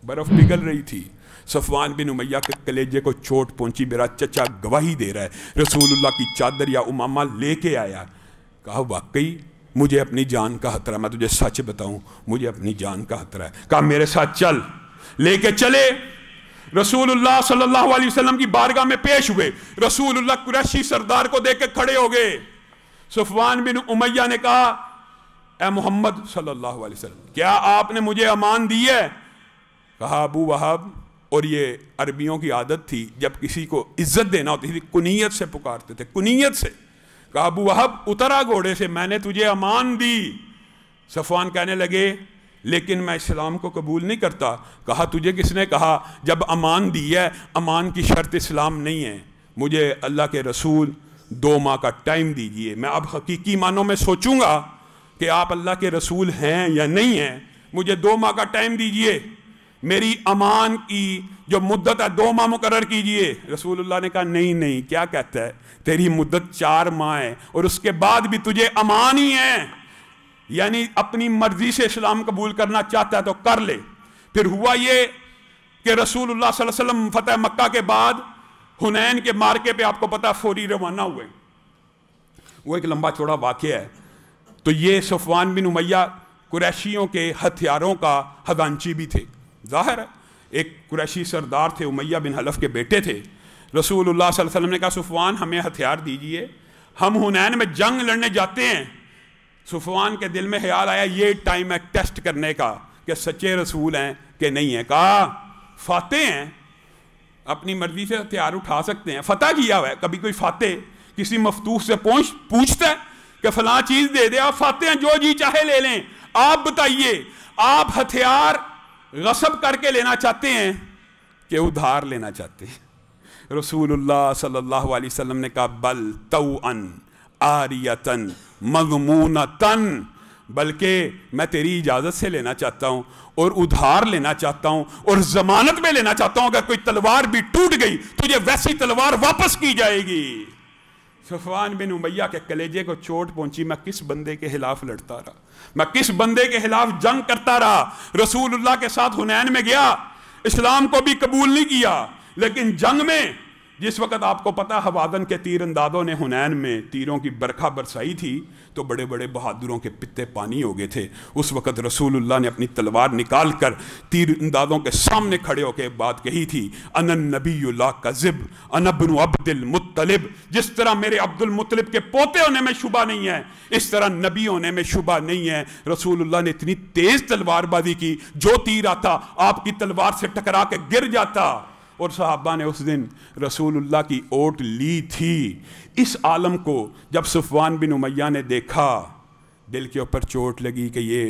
बर्फ पिघल रही थी। सफवान बिन उमैया के कलेजे को चोट पहुंची। मेरा चचा गवाही दे रहा है, रसूलुल्लाह की चादर या उमामा लेके आया। कहा वाकई मुझे अपनी जान का खतरा, मैं तुझे सच बताऊं मुझे अपनी जान का खतरा है। कहा मेरे साथ चल। लेके चले, रसूलुल्लाह सल्लल्लाहु अलैहि वसल्लम की बारगाह में पेश हुए। रसूलुल्लाह कुरैशी सरदार को देख के खड़े हो गए। सफवान बिन उमैया ने कहा, ए मोहम्मद सल्लल्लाहु अलैहि वसल्लम, क्या आपने मुझे अमान दी है? कहा अबू वहाब, और ये अरबियों की आदत थी जब किसी को इज्जत देना होती थी कुनीयत से पुकारते थे, कुनीयत से। कहा अबू वहाब उतरा घोड़े से, मैंने तुझे अमान दी। सफवान कहने लगे लेकिन मैं इस्लाम को कबूल नहीं करता। कहा तुझे किसने कहा? जब अमान दी है, अमान की शर्त इस्लाम नहीं है। मुझे अल्लाह के रसूल 2 माह का टाइम दीजिए, मैं अब हकीकी मानों में सोचूंगा कि आप अल्लाह के रसूल हैं या नहीं हैं। मुझे 2 माह का टाइम दीजिए, मेरी अमान की जो मुद्दत है 2 माह मुकर्रर कीजिए। रसूलुल्लाह ने कहा नहीं नहीं, क्या कहता है, तेरी मुद्दत 4 माह है और उसके बाद भी तुझे अमान ही है, यानी अपनी मर्जी से इस्लाम कबूल करना चाहता है तो कर ले। फिर हुआ ये कि रसूलुल्लाह सल्लल्लाहु अलैहि वसल्लम फतह मक्का के बाद हुनैन के मार्के पे आपको पता फौरी रवाना हुए। वो एक लंबा चौड़ा वाक़या है। तो ये सफवान बिन उमैया कुरैशियों के हथियारों का खजांची भी थे। जाहिर है एक कुरैशी सरदार थे, उमैया बिन हलफ के बेटे थे। रसूलुल्लाह सल्लल्लाहु अलैहि वसल्लम ने कहा सफवान हमें हथियार दीजिए, हम हुनैन में जंग लड़ने जाते हैं। सफवान के दिल में ख्याल आया ये टाइम है टेस्ट करने का कि सच्चे रसूल हैं कि नहीं है। कहा फाते हैं, अपनी मर्जी से हथियार उठा सकते हैं, फतह किया हुआ है। कभी कोई फाते किसी मफतूह से पूछता है कि फलां चीज दे दे, आप फाते हैं जो जी चाहे ले लें। आप बताइए आप हथियार गसब करके लेना चाहते हैं कि उधार लेना चाहते हैं? रसूलुल्लाह सल्लल्लाहु अलैहि वसल्लम ने कहा बल तौअन आरियतन मज़मूनतन, बल्कि मैं तेरी इजाजत से लेना चाहता हूं और उधार लेना चाहता हूं और जमानत में लेना चाहता हूं। अगर कोई तलवार भी टूट गई तुझे वैसी तलवार वापस की जाएगी। सफवान बिन उमैया के कलेजे को चोट पहुंची। मैं किस बंदे के खिलाफ लड़ता रहा, मैं किस बंदे के खिलाफ जंग करता रहा। रसूलुल्लाह के साथ हुनैन में गया, इस्लाम को भी कबूल नहीं किया, लेकिन जंग में जिस वक्त आपको पता हवादन के तीर अंदाजों ने हुनैन में तीरों की बरखा बरसाई थी तो बड़े बड़े बहादुरों के पित्ते पानी हो गए थे। उस वक्त रसूलुल्लाह ने अपनी तलवार निकाल कर तीर अंदाजों के सामने खड़े होकर बात कही थी, अनन नबी ला कज़िब अना इब्नु अब्दुल मुत्तलिब। जिस तरह मेरे अब्दुल मुत्तलिब के पोते होने में शुबा नहीं है, इस तरह नबी होने में शुबा नहीं है। रसूलुल्लाह ने इतनी तेज तलवारबाजी की, जो तीर आता आपकी तलवार से टकरा के गिर जाता। और सहाबा ने उस दिन रसूलुल्लाह की ओट ली थी। इस आलम को जब सफवान बिन उमैया ने देखा, दिल के ऊपर चोट लगी कि ये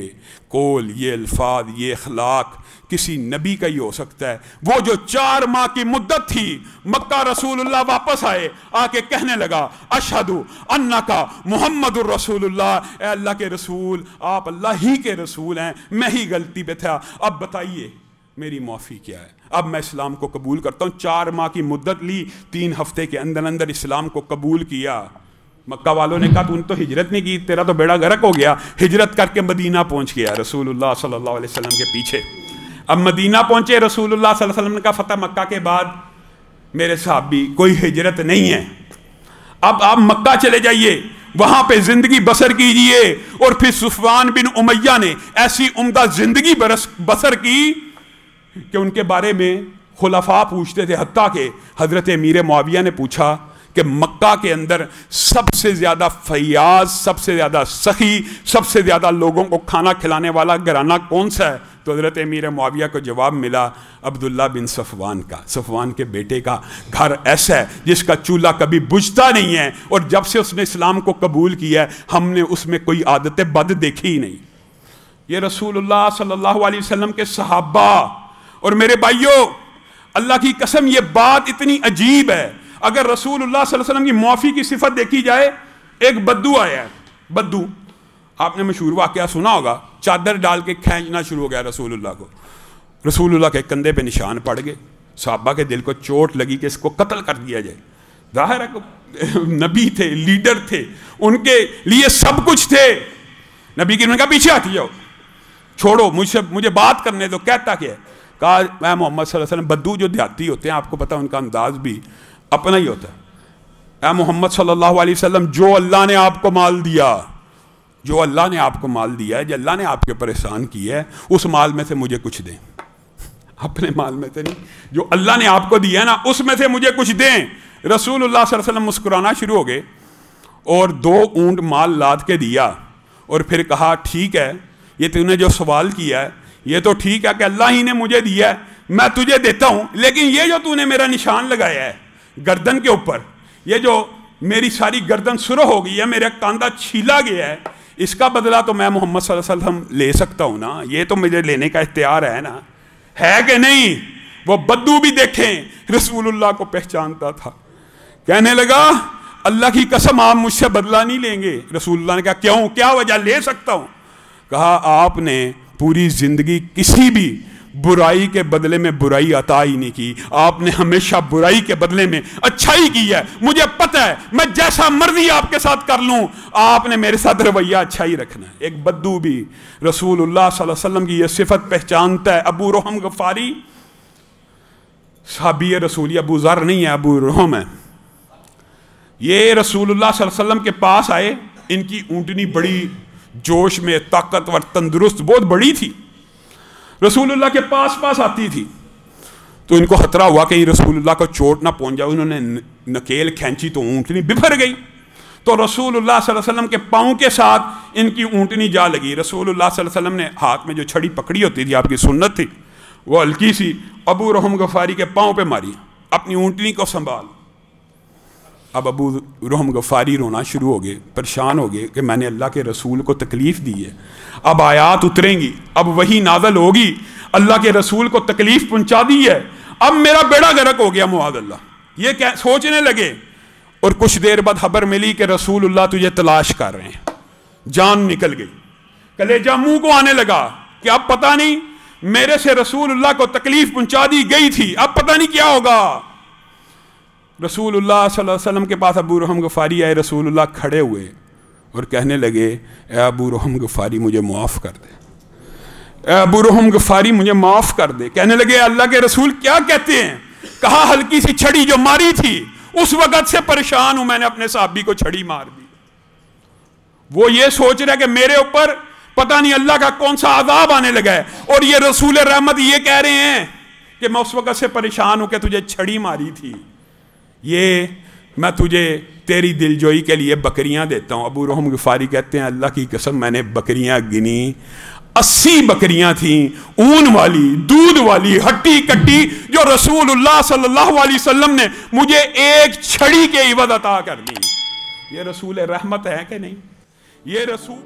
कौल, ये अल्फाज, ये अखलाक किसी नबी का ही हो सकता है। वो जो 4 माह की मुद्दत थी, मक्का रसूलुल्लाह वापस आए, आके कहने लगा अशहदु अन्नका मुहम्मदुर रसूलुल्लाह, ए अल्लाह के रसूल आप अल्लाह ही के रसूल हैं, मैं ही गलती पे था, अब बताइए मेरी माफ़ी क्या है, अब मैं इस्लाम को कबूल करता हूँ। 4 माह की मुद्दत ली, 3 हफ्ते के अंदर अंदर इस्लाम को कबूल किया। मक्का वालों ने कहा तूने तो हिजरत नहीं की, तेरा तो बेड़ा गर्क हो गया। हिजरत करके मदीना पहुँच गया रसूलुल्लाह सल्लल्लाहु अलैहि वसल्लम के पीछे। अब मदीना पहुँचे, रसूलुल्लाह सल्लल्लाहु अलैहि वसल्लम ने कहा फतह मक्का के बाद मेरे साहबी कोई हिजरत नहीं है, अब आप मक्का चले जाइए, वहां पे जिंदगी बसर कीजिए। और फिर सफवान बिन उमैया ने ऐसी उम्दा जिंदगी बसर की कि उनके बारे में खुलफा पूछते थे। हत्ता के हजरत अमीर मुआविया ने पूछा कि मक्का के अंदर सबसे ज़्यादा फैयाज, सबसे ज़्यादा सखी, सबसे ज़्यादा लोगों को खाना खिलाने वाला घराना कौन सा है? तो हजरत अमीर मुआविया को जवाब मिला अब्दुल्ला बिन सफवान का, सफवान के बेटे का घर ऐसा है जिसका चूल्हा कभी बुझता नहीं है, और जब से उसने इस्लाम को कबूल किया है हमने उसमें कोई आदतें बद देखी ही नहीं। ये रसूलुल्लाह सल्लल्लाहु अलैहि वसल्लम के सहाबा। और मेरे भाइयों, अल्लाह की कसम ये बात इतनी अजीब है, अगर रसूलुल्लाह सल्लल्लाहु अलैहि वसल्लम की माफ़ी की सिफत देखी जाए, एक बद्दू आया है, बद्दू आपने मशहूर वाक़या सुना होगा, चादर डाल के खींचना शुरू हो गया रसूलुल्लाह को, रसूलुल्लाह के कंधे पे निशान पड़ गए, सहाबा के दिल को चोट लगी कि इसको कत्ल कर दिया जाए। जाहिर है नबी थे, लीडर थे, उनके लिए सब कुछ थे। नबी की उन्होंने कहा पीछे हट जाओ, छोड़ो मुझे बात करने दो, कहता क्या है? کہا میں محمد صلی اللہ علیہ وسلم، بدو جو دیہاتی ہوتے ہیں آپ کو پتہ ان کا انداز بھی اپنا ہی ہوتا ہے، اے محمد صلی اللہ علیہ وسلم جو اللہ نے آپ کو مال دیا، جو اللہ نے آپ کو مال دیا ہے، جو اللہ نے آپ کے اوپر احسان کیا ہے، اس مال میں سے مجھے کچھ دیں، اپنے مال میں سے نہیں، جو اللہ نے آپ کو دیا ہے نا اس میں سے مجھے کچھ دیں۔ رسول اللہ صلی اللہ علیہ وسلم مسکرانا شروع ہو گئے اور 2 اونٹ مال لاد کے دیا اور پھر کہا ٹھیک ہے یہ تو نے جو سوال کیا ہے یہ تو ٹھیک ہے کہ اللہ ہی نے مجھے دیا ہے، میں تجھے دیتا ہوں، لیکن یہ جو تو نے میرا نشان لگایا ہے گردن کے اوپر، یہ جو میری ساری گردن سرخ ہو گئی ہے، میرا کاندھا چھیلا گیا ہے، اس کا بدلہ تو میں محمد صلی اللہ علیہ وسلم لے سکتا ہوں نا، یہ تو مجھے لینے کا اختیار ہے نا، ہے کہ نہیں؟ وہ بدو بھی دیکھیں رسول اللہ کو پہچانتا تھا، کہنے لگا اللہ کی قسم آپ مجھ سے بدلہ نہیں لیں گے۔ رسول اللہ نے کہا کیوں، کیا وجہ؟ لے سکتا ہوں۔ کہا آپ نے پوری زندگی کسی بھی برائی کے بدلے میں برائی عطا ہی نہیں کی، آپ نے ہمیشہ برائی کے بدلے میں اچھائی کی ہے، مجھے پتہ ہے میں جیسا مرضی آپ کے ساتھ کر لوں، آپ نے میرے ساتھ رویہ اچھا ہی رکھنا ہے۔ ایک بدو بھی رسول اللہ صلی اللہ علیہ وسلم کی یہ صفت پہچانتا ہے۔ ابو رحم غفاری صحابی رسولی، ابو ذر نہیں ہے، ابو رحم ہے۔ یہ رسول اللہ صلی اللہ علیہ وسلم کے پاس آئے، ان کی اونٹنی بڑی جوش میں، طاقتور، تندرست، بہت بڑی تھی، رسول اللہ کے پاس آتی تھی، تو ان کو خطرہ ہوا کہ رسول اللہ کو چوٹ نہ پہنچ جائے، انہوں نے نکیل کھینچی تو اونٹنی بپھر گئی، تو رسول اللہ صلی اللہ علیہ وسلم کے پاؤں کے ساتھ ان کی اونٹنی جا لگی۔ رسول اللہ صلی اللہ علیہ وسلم نے ہاتھ میں جو چھڑی پکڑی ہوتی تھی، آپ کی سنت تھی، وہ ہلکی سی ابو رحم غفاری کے پاؤں پہ ماری، اپنی اونٹنی کو سنبھال۔ اب ابو رحم غفاری رونا شروع ہو گئے، پریشان ہو گئے کہ میں نے اللہ کے رسول کو تکلیف دی ہے، اب آیات اتریں گی، اب وحی نازل ہوگی، اللہ کے رسول کو تکلیف پہنچا دی ہے، اب میرا بیڑا غرق ہو گیا معاذ اللہ، یہ سوچنے لگے۔ اور کچھ دیر بعد خبر ملی کہ رسول اللہ تجھے تلاش کر رہے ہیں، جان نکل گئی، کلیجہ منہ کو آنے لگا کہ اب پتہ نہیں میرے سے رسول اللہ کو تکلیف پہنچا دی گئی تھی، اب پتہ نہیں کیا ہوگا۔ رسول اللہ صلی اللہ علیہ وسلم کے پاس ابو رحم غفاری آئے، رسول اللہ کھڑے ہوئے اور کہنے لگے اے ابو رحم غفاری مجھے معاف کر دے، اے ابو رحم غفاری مجھے معاف کر دے۔ کہنے لگے اللہ کے رسول کیا کہتے ہیں؟ کہا ہلکی سی چھڑی جو ماری تھی اس وقت سے پریشان ہوں، میں نے اپنے صحابی کو چھڑی مار دی۔ وہ یہ سوچ رہا ہے کہ میرے اوپر پتہ نہیں اللہ کا کون سا عذاب آنے لگا ہے، اور یہ رسول رحمت یہ کہہ رہے ہیں کہ میں اس وقت سے پریشان ہوں کہ تجھے چھڑی ماری تھی، یہ میں تجھے تیری دلجوئی کے لیے بکریاں دیتا ہوں۔ ابو رحم غفاری کہتے ہیں اللہ کی قسم میں نے بکریاں گنی، 80 بکریاں تھیں، اون والی، دودھ والی، ہٹی کٹی، جو رسول اللہ صلی اللہ علیہ وسلم نے مجھے ایک چھڑی کے عوض عطا کر دی۔ یہ رسول رحمت ہے کہ نہیں؟ یہ رسول